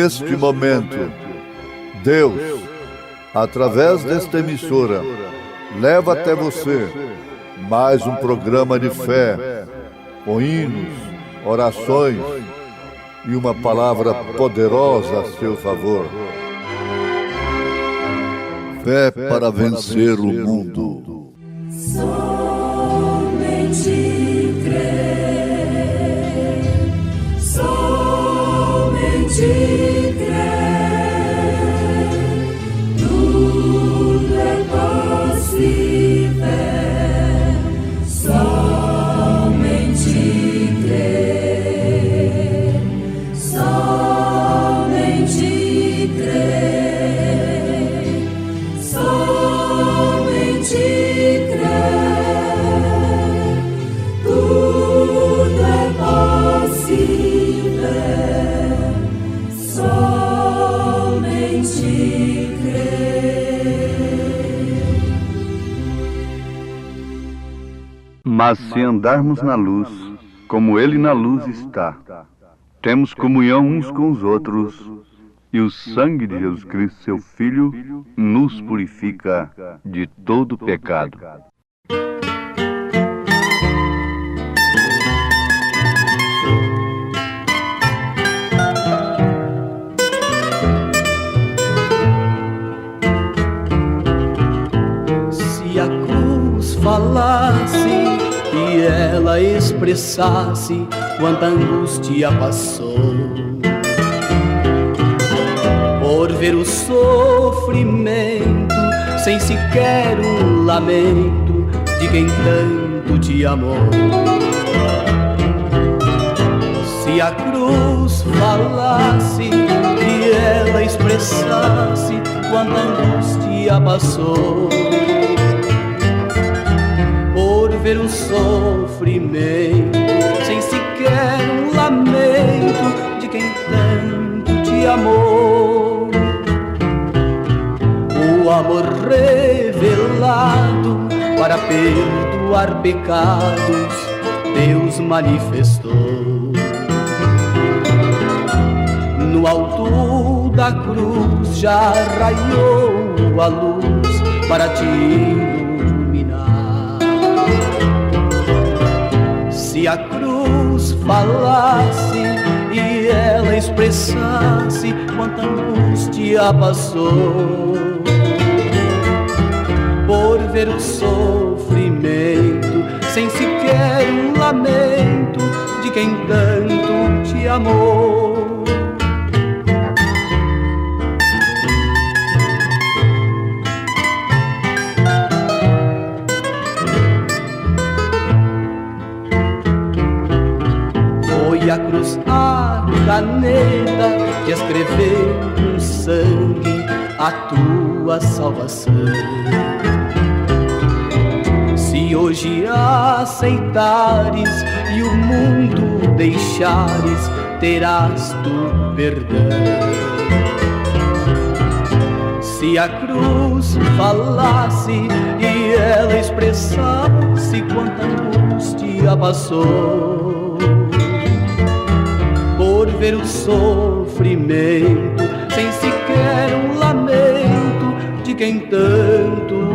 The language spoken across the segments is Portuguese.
neste momento, Deus, através desta emissora, leva até você mais um programa de fé, com hinos, orações e uma palavra poderosa a seu favor. Fé para vencer o mundo. Somente crer, somente crer, tudo é possível, somente crer, somente crer, somente crer, tudo é possível, somente crer. Mas se andarmos na luz, como Ele na luz está, temos comunhão uns com os outros, e o sangue de Jesus Cristo, seu Filho, nos purifica de todo pecado. Se a cruz falasse e ela expressasse quanta angústia passou, por ver o sofrimento sem sequer um lamento de quem tanto te amou. Se a cruz falasse e ela expressasse quanta angústia passou, por ver o sofrimento sem sequer um lamento de quem tanto te amou. O amor revelado para perdoar pecados Deus manifestou. No alto da cruz já raiou a luz para te iluminar. Se a cruz falasse e ela expressasse quanta angústia passou, por ver o sofrimento sem sequer um lamento de quem tanto te amou. Foi a cruz a caneta que escreveu com sangue a tua salvação. Se hoje aceitares e o mundo deixares, terás tu perdão. Se a cruz falasse e ela expressasse quanta angústia passou, por ver o sofrimento sem sequer um lamento de quem tanto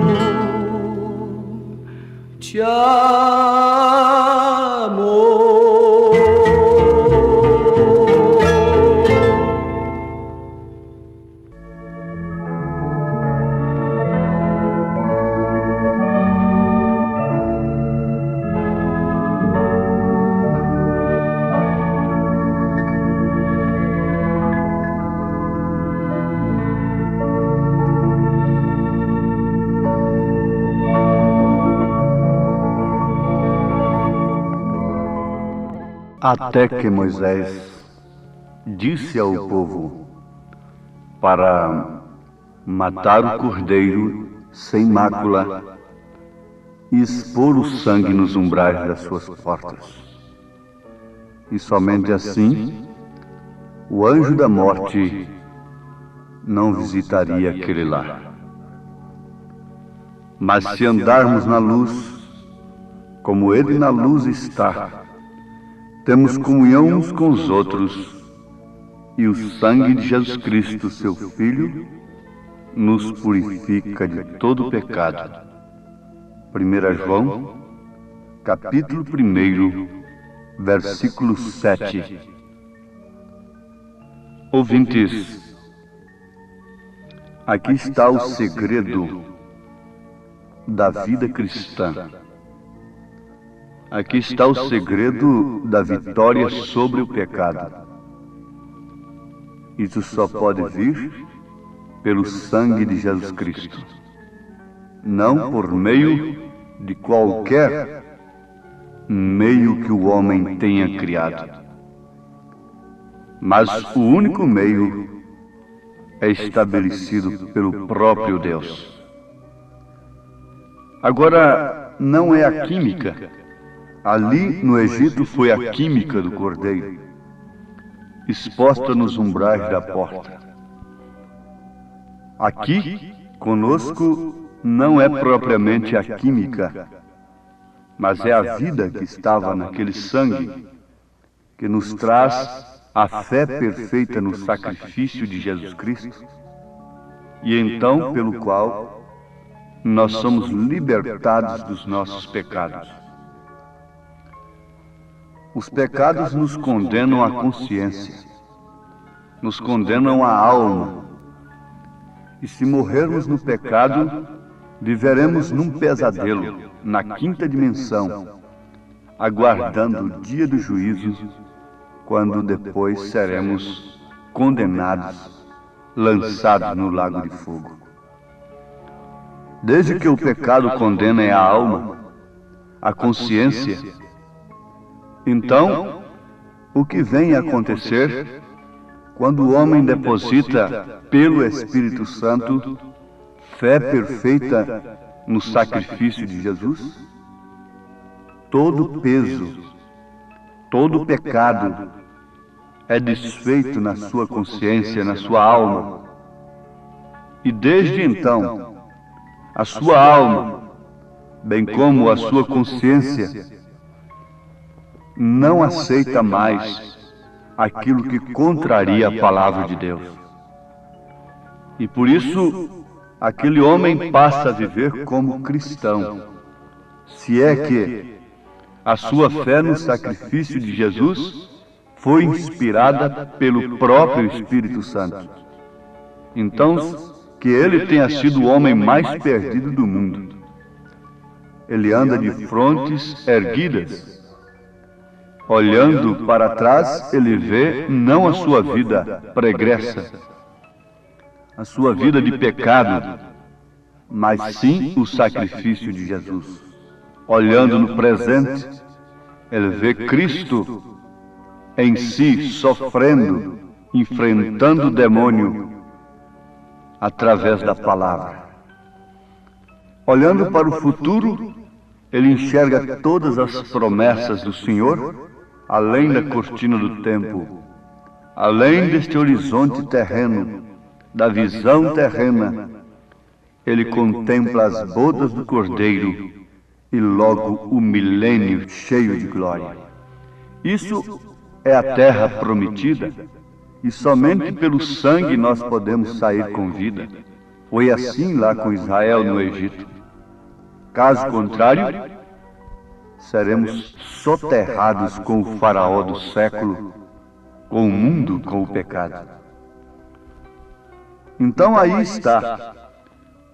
te amou. Até que Moisés disse ao povo para matar o cordeiro sem mácula e expor o sangue nos umbrais das suas portas. E somente assim o anjo da morte não visitaria aquele lar. Mas se andarmos na luz, como Ele na luz está, temos comunhão uns com os outros, e o sangue de Jesus Cristo, seu Filho, nos purifica de todo pecado. 1 João, capítulo 1, versículo 7. Ouvintes, aqui está o segredo da vida cristã. Aqui está o segredo da vitória sobre o pecado. Isso só pode vir pelo sangue de Jesus Cristo, não por meio de qualquer meio que o homem tenha criado. Mas o único meio é estabelecido pelo próprio Deus. Agora, não é a química. Ali no Egito foi a química do cordeiro, exposta nos umbrais da porta. Aqui, conosco, não é propriamente a química, mas é a vida que estava naquele sangue, que nos traz a fé perfeita no sacrifício de Jesus Cristo, e então pelo qual nós somos libertados dos nossos pecados. Os pecados nos condenam a consciência, nos condenam a alma. E se morrermos no pecado, viveremos num pesadelo, na quinta dimensão, aguardando o dia do juízo, quando depois seremos condenados, lançados no lago de fogo. Desde que o pecado condena a alma, a consciência, então, o que vem a acontecer quando o homem deposita pelo Espírito Santo fé perfeita no sacrifício de Jesus? Todo peso, todo pecado é desfeito na sua consciência, na sua alma. E desde então, a sua alma, bem como a sua consciência, não aceita mais aquilo que contraria a palavra de Deus. E por isso, aquele homem passa a viver como cristão, se é que a sua fé no sacrifício de Jesus foi inspirada pelo próprio Espírito Santo. Então, que ele tenha sido o homem mais perdido do mundo. Ele anda de frontes erguidas. Olhando para trás, ele vê não a sua vida pregressa, a sua vida de pecado, mas sim o sacrifício de Jesus. Olhando no presente, ele vê Cristo em si sofrendo, enfrentando o demônio através da palavra. Olhando para o futuro, ele enxerga todas as promessas do Senhor, além da cortina do tempo, além deste horizonte terreno, da visão terrena, ele contempla as bodas do Cordeiro e logo o milênio cheio de glória. Isso é a terra prometida, e somente pelo sangue nós podemos sair com vida. Foi assim lá com Israel no Egito. Caso contrário, seremos soterrados com o faraó do século, com o mundo, com o pecado. Então aí está,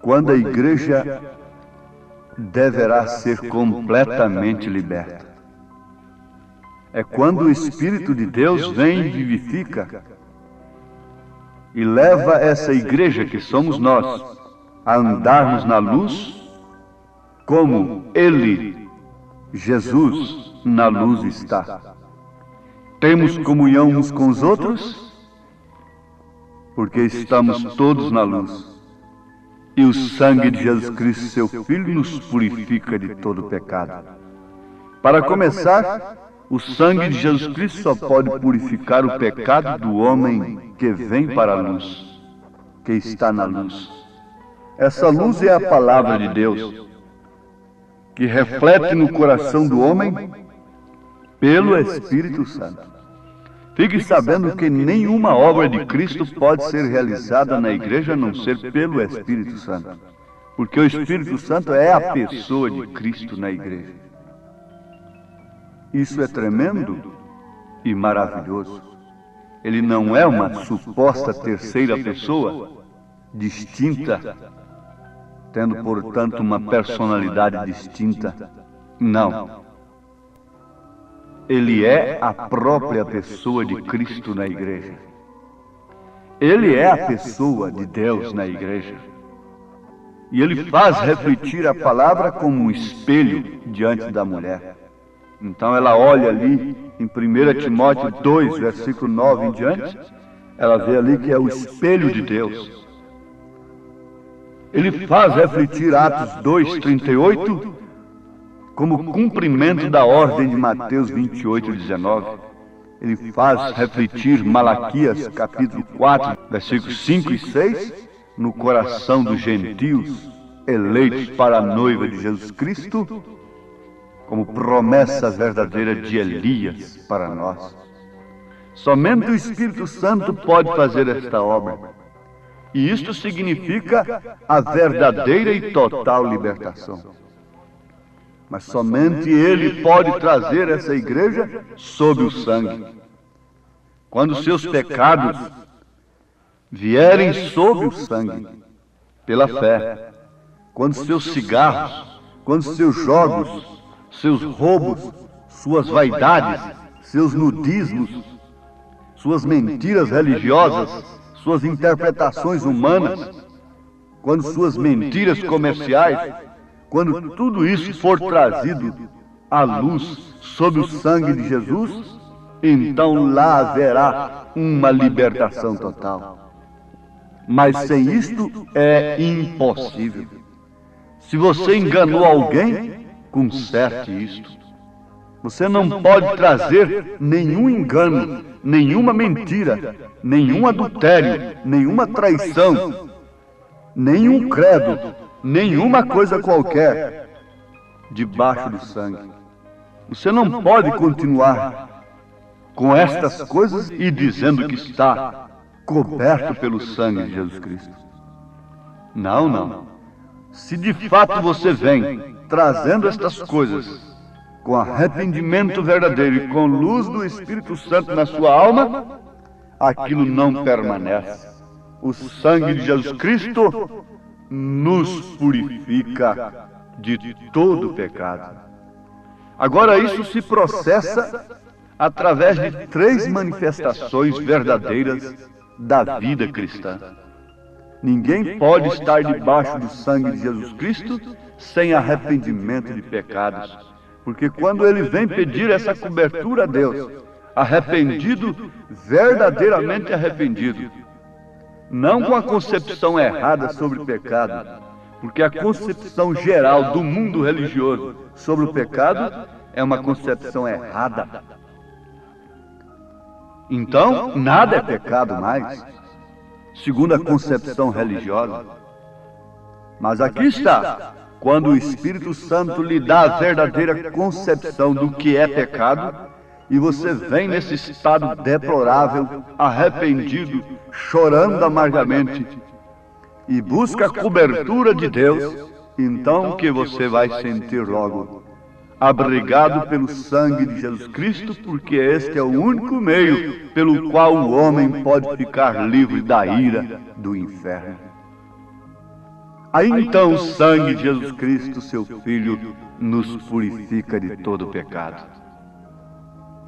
quando a igreja deverá ser completamente liberta. É quando o Espírito de Deus vem e vivifica e leva essa igreja que somos nós a andarmos na luz como Ele, Jesus, na luz está. Temos comunhão uns com os outros porque estamos todos na luz. E o sangue de Jesus Cristo, seu Filho, nos purifica de todo pecado. Para começar, o sangue de Jesus Cristo só pode purificar o pecado do homem que vem para a luz, que está na luz. Essa luz é a palavra de Deus, que reflete no coração do homem pelo Espírito Santo. Fique sabendo que nenhuma obra de Cristo pode ser realizada na igreja a não ser pelo Espírito Santo. Porque o Espírito Santo é a pessoa de Cristo na igreja. Isso é tremendo e maravilhoso. Ele não é uma suposta terceira pessoa, distinta, tendo, portanto, uma personalidade distinta. Não. Ele é a própria pessoa de Cristo na igreja. Ele é a pessoa de Deus na igreja. E ele faz refletir a palavra como um espelho diante da mulher. Então ela olha ali em 1 Timóteo 2, versículo 9 em diante, ela vê ali que é o espelho de Deus. Ele faz refletir Atos 2, 38, como cumprimento da ordem de Mateus 28, 19. Ele faz refletir Malaquias, capítulo 4, versículos 5 e 6, no coração dos gentios, eleitos para a noiva de Jesus Cristo, como promessa verdadeira de Elias para nós. Somente o Espírito Santo pode fazer esta obra. E isto significa a verdadeira e total libertação. Mas somente Ele pode trazer essa igreja sob o sangue. Quando seus pecados vierem sob o sangue, pela fé, quando seus cigarros, quando seus jogos, seus roubos, suas vaidades, seus nudismos, suas mentiras religiosas, suas interpretações humanas, quando suas mentiras comerciais, quando tudo isso for trazido à luz sob o sangue de Jesus, então lá haverá uma libertação total. Mas sem isto é impossível. Se você enganou alguém, conserte isto. Você não pode trazer nenhum engano, nenhuma mentira, nenhum adultério, nenhuma traição, nenhum credo, nenhuma coisa qualquer debaixo do sangue. Você não pode continuar com estas coisas e dizendo que está coberto pelo sangue de Jesus Cristo. Não, não. Se de fato você vem trazendo estas coisas com arrependimento verdadeiro e com luz do Espírito Santo na sua alma, aquilo não permanece. O sangue de Jesus Cristo nos purifica de todo pecado. Agora isso se processa através de 3 manifestações verdadeiras da vida cristã. Ninguém pode estar debaixo do sangue de Jesus Cristo sem arrependimento de pecados. Porque quando ele vem pedir essa cobertura a Deus, arrependido, verdadeiramente arrependido, não com a concepção errada sobre o pecado, porque a concepção geral do mundo religioso sobre o pecado é uma concepção errada. Então, nada é pecado mais, segundo a concepção religiosa. Mas aqui está, quando o Espírito Santo lhe dá a verdadeira concepção do que é pecado, e você vem nesse estado deplorável, arrependido, chorando amargamente, e busca a cobertura de Deus, então que você vai sentir logo, abrigado pelo sangue de Jesus Cristo, porque este é o único meio pelo qual o homem pode ficar livre da ira do inferno. Aí então o sangue de Jesus Cristo, seu Filho, nos purifica de todo pecado.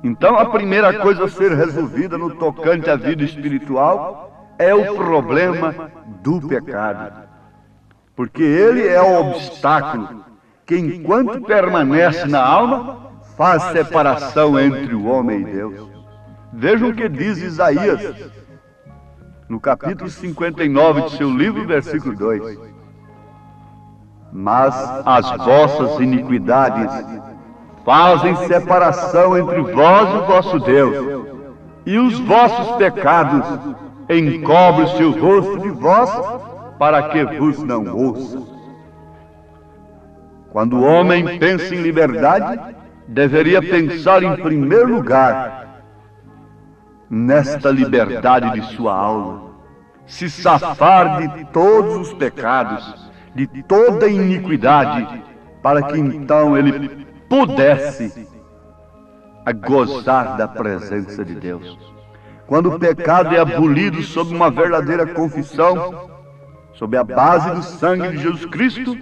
Então a primeira coisa a ser resolvida no tocante à vida espiritual é o problema do pecado. Porque ele é o obstáculo que, enquanto permanece na alma, faz separação entre o homem e Deus. Vejam o que diz Isaías, no capítulo 59 de seu livro, versículo 2. Mas as vossas iniquidades fazem separação entre vós e o vosso Deus, e os vossos pecados encobrem-se o rosto de vós, para que vos não ouça. Quando o homem pensa em liberdade, deveria pensar em primeiro lugar nesta liberdade de sua alma, se safar de todos os pecados, de toda iniquidade, para que então ele pudesse gozar da presença de Deus. Quando o pecado é abolido sob uma verdadeira confissão, sob a base do sangue de Jesus Cristo,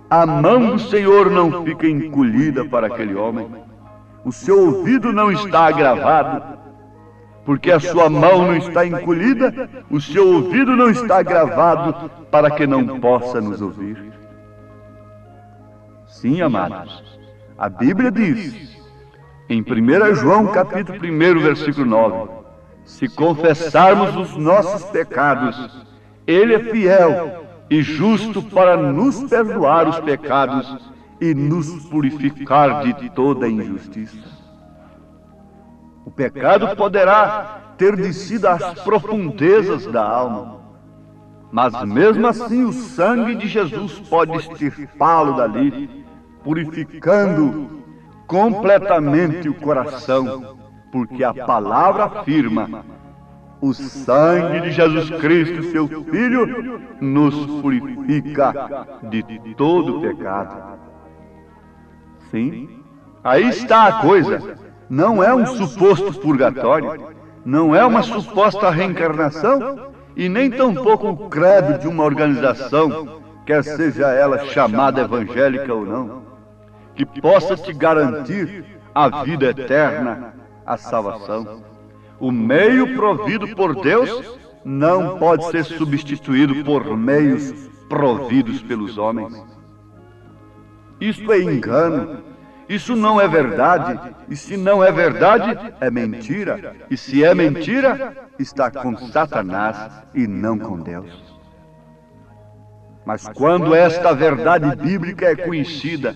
a mão do Senhor não fica encolhida para aquele homem. O seu ouvido não está agravado, porque a sua mão não está encolhida, o seu ouvido não está agravado para que não possa nos ouvir. Sim, amados, a Bíblia diz, em 1 João capítulo 1, versículo 9, se confessarmos os nossos pecados, Ele é fiel e justo para nos perdoar os pecados e nos purificar de toda injustiça. O pecado poderá ter descido às profundezas da alma, mas mesmo assim o sangue de Jesus pode extirpá-lo dali, purificando completamente o coração, porque a palavra afirma: o sangue de Jesus Cristo, seu Filho, nos purifica de todo pecado. Sim, aí está a coisa. Não é um suposto purgatório, não é uma suposta reencarnação, e nem tampouco o credo de uma organização, quer seja ela chamada evangélica ou não, que possa te garantir a vida eterna, a salvação. O meio provido por Deus não pode ser substituído por meios providos pelos homens. Isto é engano, isso não é verdade, e se não é verdade, é mentira, e se é mentira, está com Satanás e não com Deus. Mas quando esta verdade bíblica é conhecida,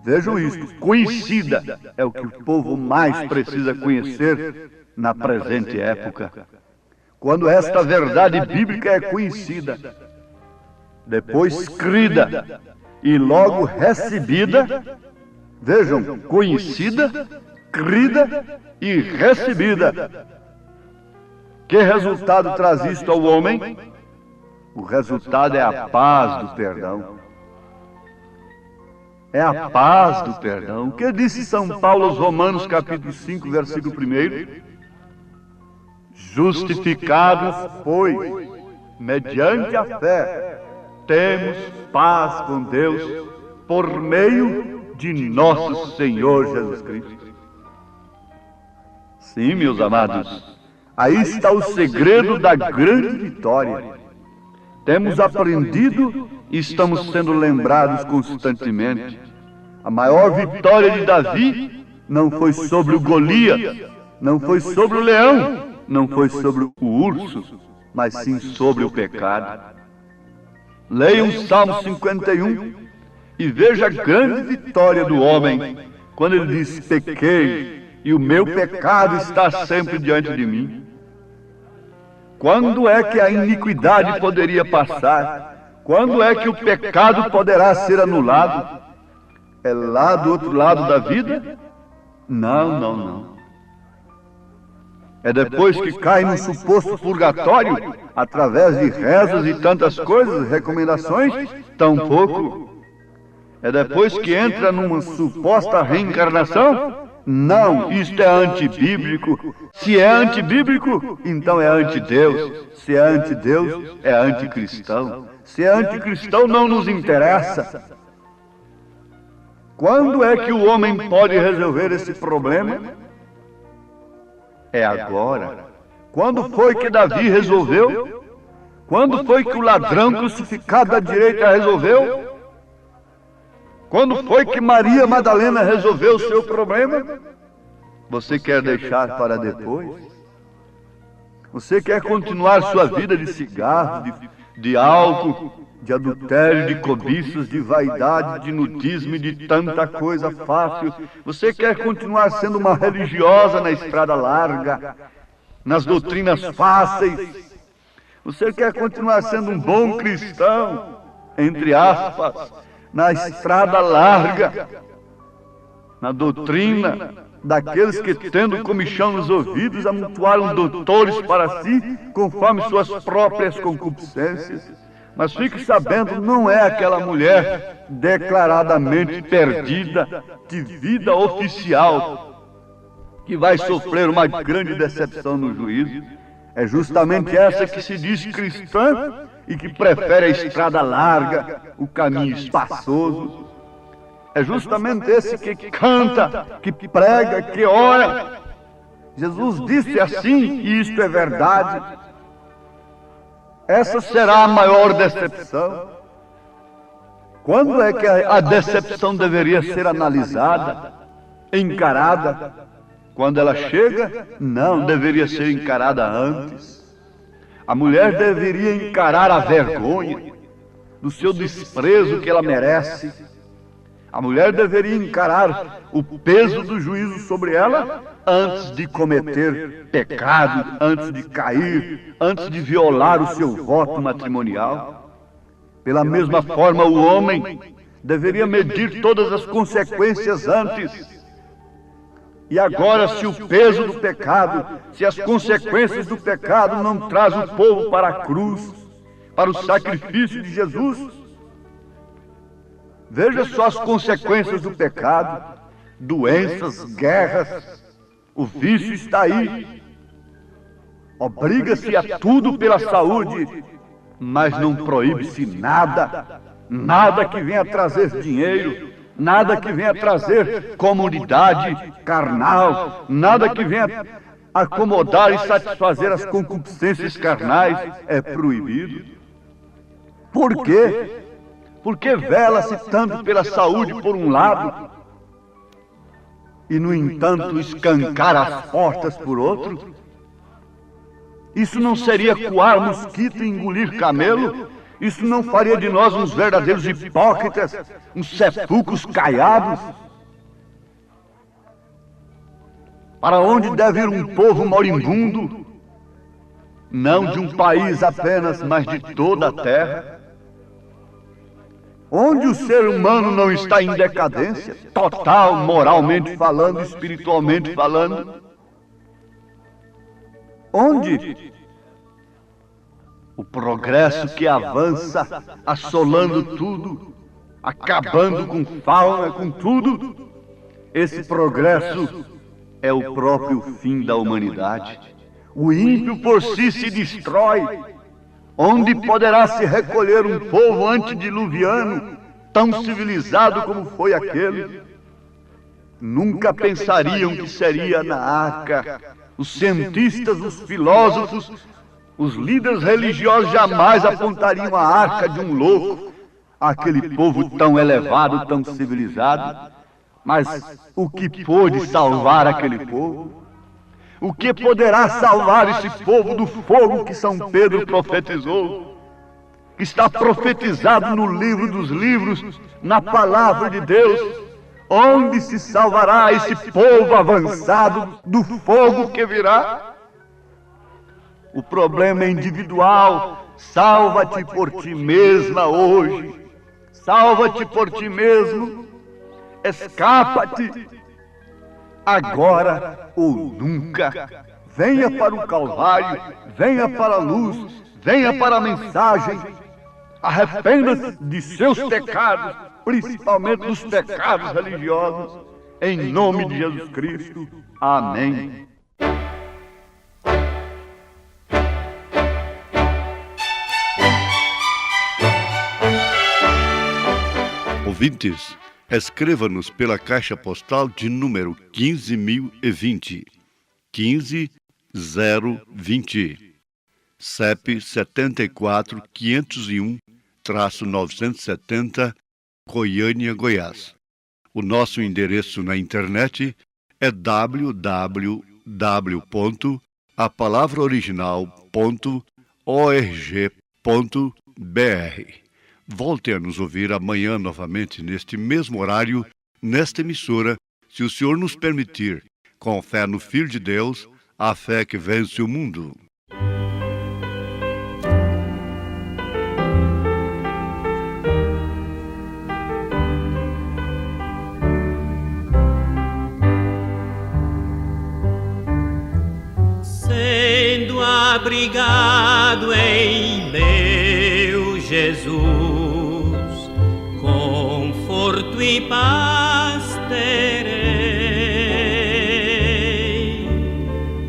vejam isso, conhecida é o que o povo mais precisa conhecer na presente época. Quando esta verdade bíblica é conhecida, depois crida e logo recebida, vejam, conhecida, crida e recebida. Que resultado traz isto ao homem? O resultado é a paz do perdão. É a paz do perdão. O que disse São Paulo aos Romanos, capítulo 5, versículo 1? Justificados, pois, mediante a fé, temos paz com Deus, por meio de nosso Senhor Jesus Cristo. Sim, meus amados, aí está o segredo da grande vitória. Temos aprendido e estamos sendo lembrados constantemente. A maior vitória de Davi não foi sobre o Golias, não foi sobre o leão, não foi sobre o urso, mas sim sobre o pecado. Leiam o Salmo 51 e veja a grande vitória do homem, quando ele diz: pequei, e o meu pecado está sempre diante de mim. Quando é que a iniquidade poderia passar? Quando é que o pecado poderá ser anulado? É lá do outro lado da vida? Não, não, não. É depois que cai num suposto purgatório, através de rezas e tantas coisas, recomendações? Tampouco. É depois que entra numa suposta reencarnação? Não, isto é antibíblico. Se é antibíblico, então é antideus. Se é antideus, é anticristão. Se é anticristão, não nos interessa. Quando é que o homem pode resolver esse problema? É agora. Quando foi que Davi resolveu? Quando foi que o ladrão crucificado à direita resolveu? Quando foi que Maria Madalena resolveu o seu problema? Você quer deixar para depois? Você quer continuar sua vida de cigarro, de álcool, de adultério, de cobiças, de vaidade, de nudismo e de tanta coisa fácil? Você quer continuar sendo uma religiosa na estrada larga, nas doutrinas fáceis? Você quer continuar sendo um bom cristão, entre aspas, na estrada larga, na doutrina, daqueles que, tendo comichão nos ouvidos, amontoaram doutores para si, conforme suas próprias concupiscências. Mas fique sabendo, não é aquela mulher declaradamente perdida de vida oficial que vai sofrer uma grande decepção no juízo. É justamente essa que se diz cristã e que prefere a estrada larga, o caminho espaçoso. É justamente esse que canta, que prega, que ora. Jesus disse assim, e isto é verdade. Essa será a maior decepção. Quando é que a decepção deveria ser analisada, encarada? Quando ela chega? Não, deveria ser encarada antes. A mulher deveria encarar a vergonha do seu desprezo que ela merece. A mulher deveria encarar o peso do juízo sobre ela antes de cometer pecado, antes de cair, antes de violar o seu voto matrimonial. Pela mesma forma, o homem deveria medir todas as consequências antes. E agora, se o peso do pecado, se as consequências do pecado não traz o povo para a cruz, para o sacrifício de Jesus, veja só as consequências do pecado: doenças, guerras, o vício está aí. Obriga-se a tudo pela saúde, mas não proíbe-se nada, nada que venha trazer dinheiro, nada que venha trazer comodidade carnal, nada que venha acomodar e satisfazer as concupiscências carnais é proibido. Por quê? Porque vela-se tanto pela saúde por um lado e, no entanto, escancar as portas por outro? Isso não seria coar mosquito e engolir camelo? Isso não faria de nós uns verdadeiros hipócritas, uns sepulcros caiados? Para onde deve ir um povo moribundo? Não de um país apenas, mas de toda a terra. Onde o ser humano não está em decadência, total, moralmente falando, espiritualmente falando? Onde? O progresso que avança, assolando tudo, acabando com fauna, com tudo. Esse progresso é o próprio fim da humanidade. O ímpio por si se destrói. Onde poderá se recolher um povo antediluviano, tão civilizado como foi aquele? Nunca pensariam que seria na arca. Os cientistas, os filósofos, os líderes religiosos jamais apontariam a arca de um louco, aquele povo tão elevado, tão civilizado. Mas o que pôde salvar aquele povo? O que poderá salvar esse povo do fogo que São Pedro profetizou? Que está profetizado no livro dos livros, na palavra de Deus. Onde se salvará esse povo avançado do fogo que virá? O problema é individual. Salva-te por ti mesma hoje. Salva-te por ti mesmo. Escapa-te. Agora ou nunca. Venha para o Calvário. Venha para a luz. Venha para a mensagem. Arrependa-se de seus pecados, principalmente dos pecados religiosos. Em nome de Jesus Cristo. Amém. Ouvintes, escreva-nos pela caixa postal de número 15.020, 15020, CEP 74.501-970, Goiânia, Goiás. O nosso endereço na internet é www.apalavraoriginal.org.br. Volte a nos ouvir amanhã novamente neste mesmo horário, nesta emissora, se o Senhor nos permitir, com fé no Filho de Deus, a fé que vence o mundo. abrigado em meu Jesus, conforto e paz terei,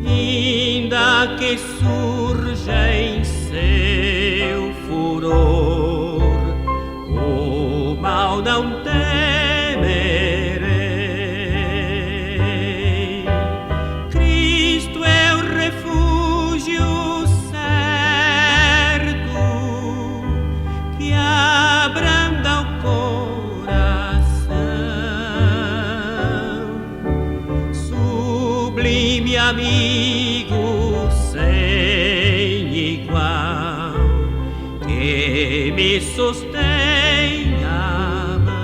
ainda que surja em seu furor o mal não temerei. Cristo é o refúgio certo que abranda o coração, sublime amigo sem igual, que me sustém a mão.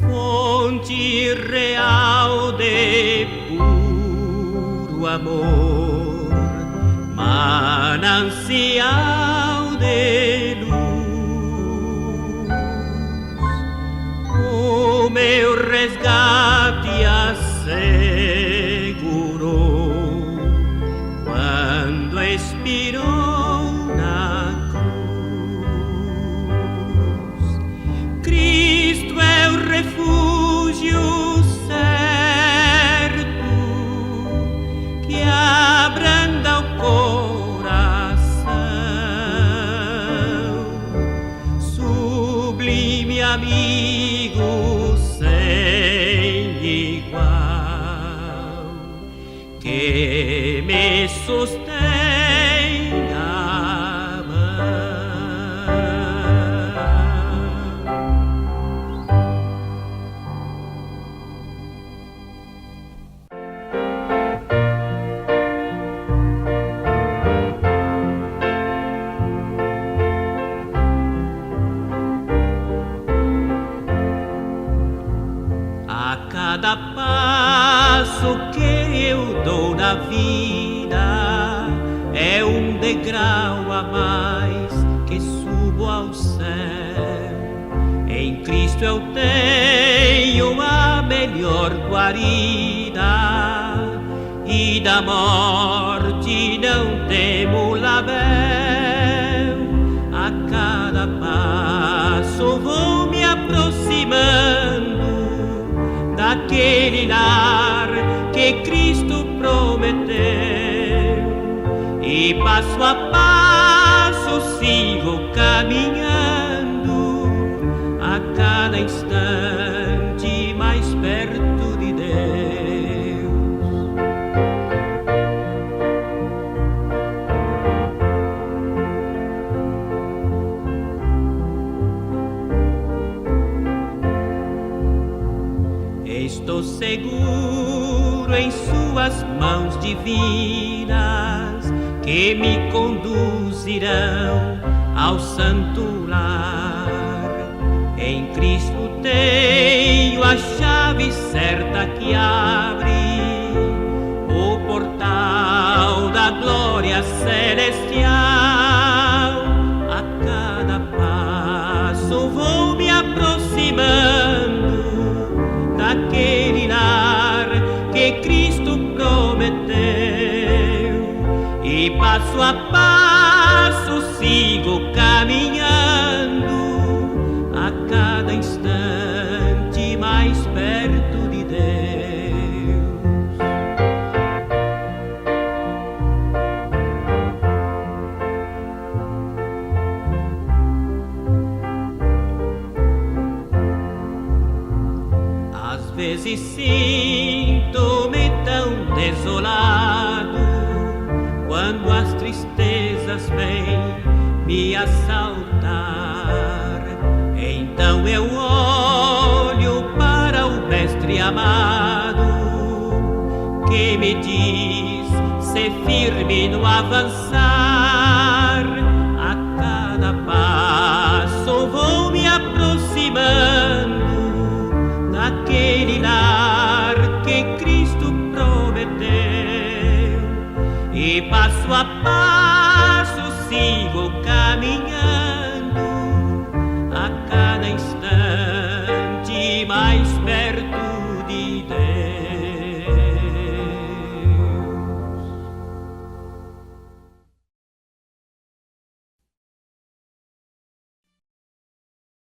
Fonte real de puro amor, manancial de luz, o meu resgate assegurou quando expirou na cruz. Cristo é o refúgio certo que abranda o coração, sublime amigo sem igual, que me sustém a mão. A cada passo que eu dou na vida é um degrau a mais que subo ao céu. Em Cristo eu tenho a melhor guarida e da morte não temo labéu. A cada passo vou me aproximando daquele lar que Cristo prometeu, e passo a passo sigo caminhando, a cada instante mais perto de Deus. Estou seguro em suas mãos divinas, que me conduzirão ao santo lar. Em Cristo tenho a chave certa que abre o portal da glória celestial. A cada passo vou me aproximando daquele lar que Cristo prometeu, e passo a passo sigo caminhando, a cada instante mais perto de Deus. Às vezes sinto-me tão desolado, quando as tristezas vêm me assaltar. Então eu olho para o Mestre amado, que me diz ser firme no avançar. A cada passo vou me aproximando daquele lar que Cristo prometeu, e passo a passo consigo caminhar.